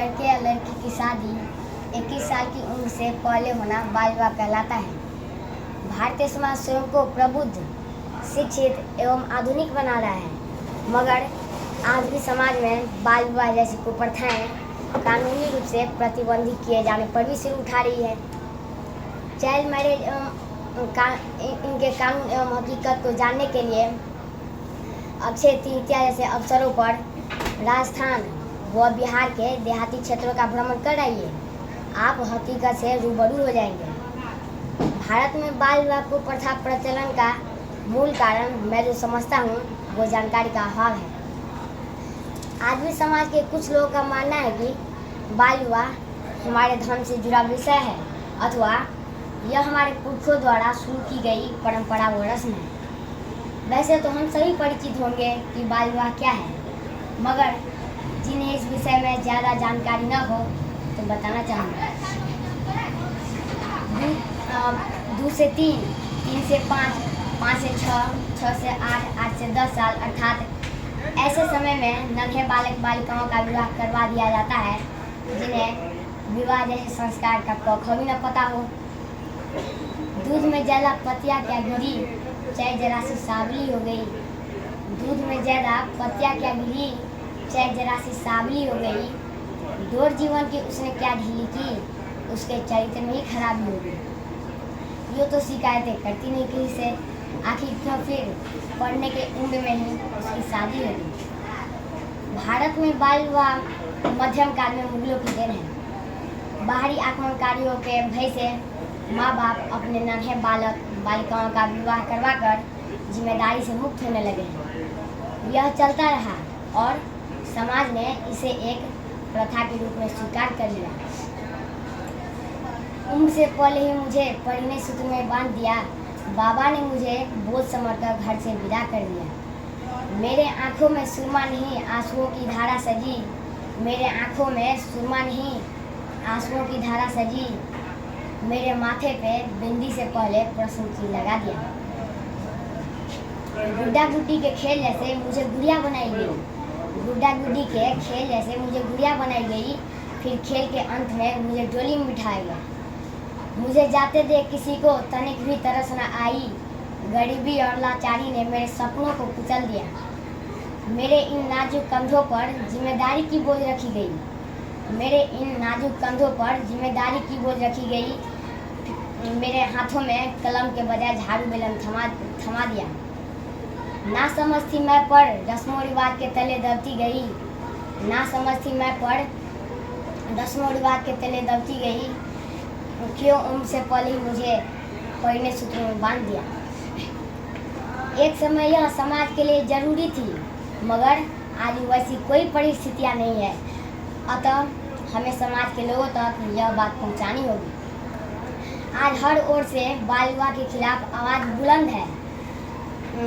लड़के या लड़की की शादी 21 साल की उम्र से पहले होना बाल विवाह कहलाता है। भारतीय समाज स्वयं को प्रबुद्ध, शिक्षित एवं आधुनिक बना रहा है, मगर आज भी समाज में बाल विवाह जैसी कुप्रथाएं कानूनी रूप से प्रतिबंधित किए जाने पर भी सिर उठा रही है। चाइल्ड मैरिज इनके कानून एवं हकीकत को जानने के लिए अक्षय तृतीया जैसे अवसरों पर राजस्थान व बिहार के देहाती क्षेत्रों का भ्रमण कर आइए, आप हकीकत से रूबरू हो जाएंगे। भारत में बाल विवाह कुप्रथा प्रचलन का मूल कारण मैं जो समझता हूँ वो जानकारी का अभाव है। आज भी समाज के कुछ लोगों का मानना है कि बाल विवाह हमारे धर्म से जुड़ा विषय है अथवा यह हमारे पुरखों द्वारा शुरू की गई परंपरा व रस्म है। वैसे तो हम सभी परिचित होंगे कि बाल विवाह क्या है, मगर जिन्हें इस विषय में ज़्यादा जानकारी न हो तो बताना चाहूँगा। 2 से 3, 3 से 5, 5 से 6, 6 से 8, 8 से 10 साल अर्थात ऐसे समय में नन्हे बालक बालिकाओं का विवाह करवा दिया जाता है जिन्हें विवाह जैसे संस्कार का क भी न पता हो। दूध में ज़्यादा पतिया क्या गिरी, चाहे जरा सी सावली हो गई। दूध में ज़्यादा पतिया क्या गिरी, चाहे जरा सी सावली हो गई। दौर जीवन की उसने क्या ढीली की, उसके चरित्र में ही खराबी हो गई। यूँ तो शिकायतें करती नहीं किसी से, आखिर क्यों फिर पढ़ने के उम्र में ही उसकी शादी हो गई। भारत में बाल विवाह मध्यम काल में मुगलों की देन है। बाहरी आक्रमणकारियों के भय से माँ बाप अपने नन्हे बालक बालिकाओं का विवाह करवाकर जिम्मेदारी से मुक्त होने लगे हैं। यह चलता रहा और समाज ने इसे एक प्रथा के रूप में स्वीकार कर लिया। उम्र से पहले ही मुझे परिणय सूत्र में बांध दिया, बाबा ने मुझे बोझ समझकर घर से विदा कर दिया। मेरे आँखों में सुरमा नहीं आंसुओं की धारा सजी, मेरे आँखों में सुरमा नहीं आंसुओं की धारा सजी। मेरे माथे पे बिंदी से पहले प्रश्न चिन्ह लगा दिया। गुड्डा गुड्डी के खेल जैसे मुझे गुड़िया बनाई गई, गुड्डा गुड्डी के खेल जैसे मुझे गुड़िया बनाई गई। फिर खेल के अंत में मुझे डोली में बिठाया गया। मुझे जाते देख किसी को तनिक भी तरस न आई, गरीबी और लाचारी ने मेरे सपनों को कुचल दिया। मेरे इन नाजुक कंधों पर जिम्मेदारी की बोझ रखी गई, मेरे इन नाजुक कंधों पर जिम्मेदारी की बोझ रखी गई। मेरे हाथों में कलम के बजाय झाड़ू बेलन थमा दिया। ना समझ थी मैं पर रस्मों रिवाज के तले दबती गई, ना समझ थी मैं पर रस्मों रिवाज के तले दबती गई। क्यों उम्र से पहले ही मुझे परिणय सूत्र में बांध दिया। एक समय यह समाज के लिए जरूरी थी, मगर आज वैसी कोई परिस्थितियाँ नहीं है। अतः हमें समाज के लोगों तक यह बात पहुंचानी होगी। आज हर ओर से बाल विवाह के खिलाफ आवाज़ बुलंद है।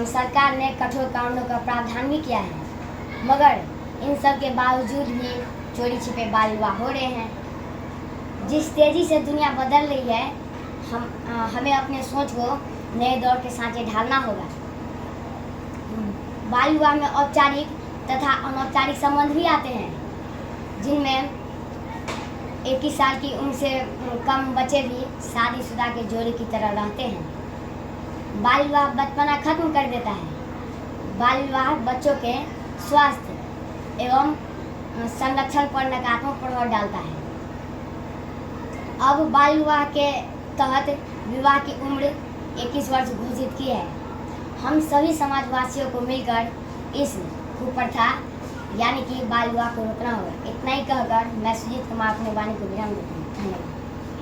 सरकार ने कठोर कानूनों का प्रावधान भी किया है, मगर इन सब के बावजूद भी चोरी छिपे बाल विवाह हो रहे हैं। जिस तेज़ी से दुनिया बदल रही है, हमें अपने सोच को नए दौर के सांचे ढालना होगा। बाल विवाह में औपचारिक तथा अनौपचारिक संबंध भी आते हैं, जिनमें 21 साल की उम्र से कम बच्चे भी शादीशुदा के जोड़े की तरह रहते हैं। बाल विवाह बचपना खत्म कर देता है। बाल विवाह बच्चों के स्वास्थ्य एवं संरक्षण पर नकारात्मक प्रभाव डालता है। अब बाल विवाह के तहत विवाह की उम्र 21 वर्ष घोषित की है। हम सभी समाजवासियों को मिलकर इस कुप्रथा यानी कि बाल विवाह को रोकना होगा। इतना ही कहकर मैं सुजीत कुमार अपने वाणी को विराम देता हूँ। धन्यवाद।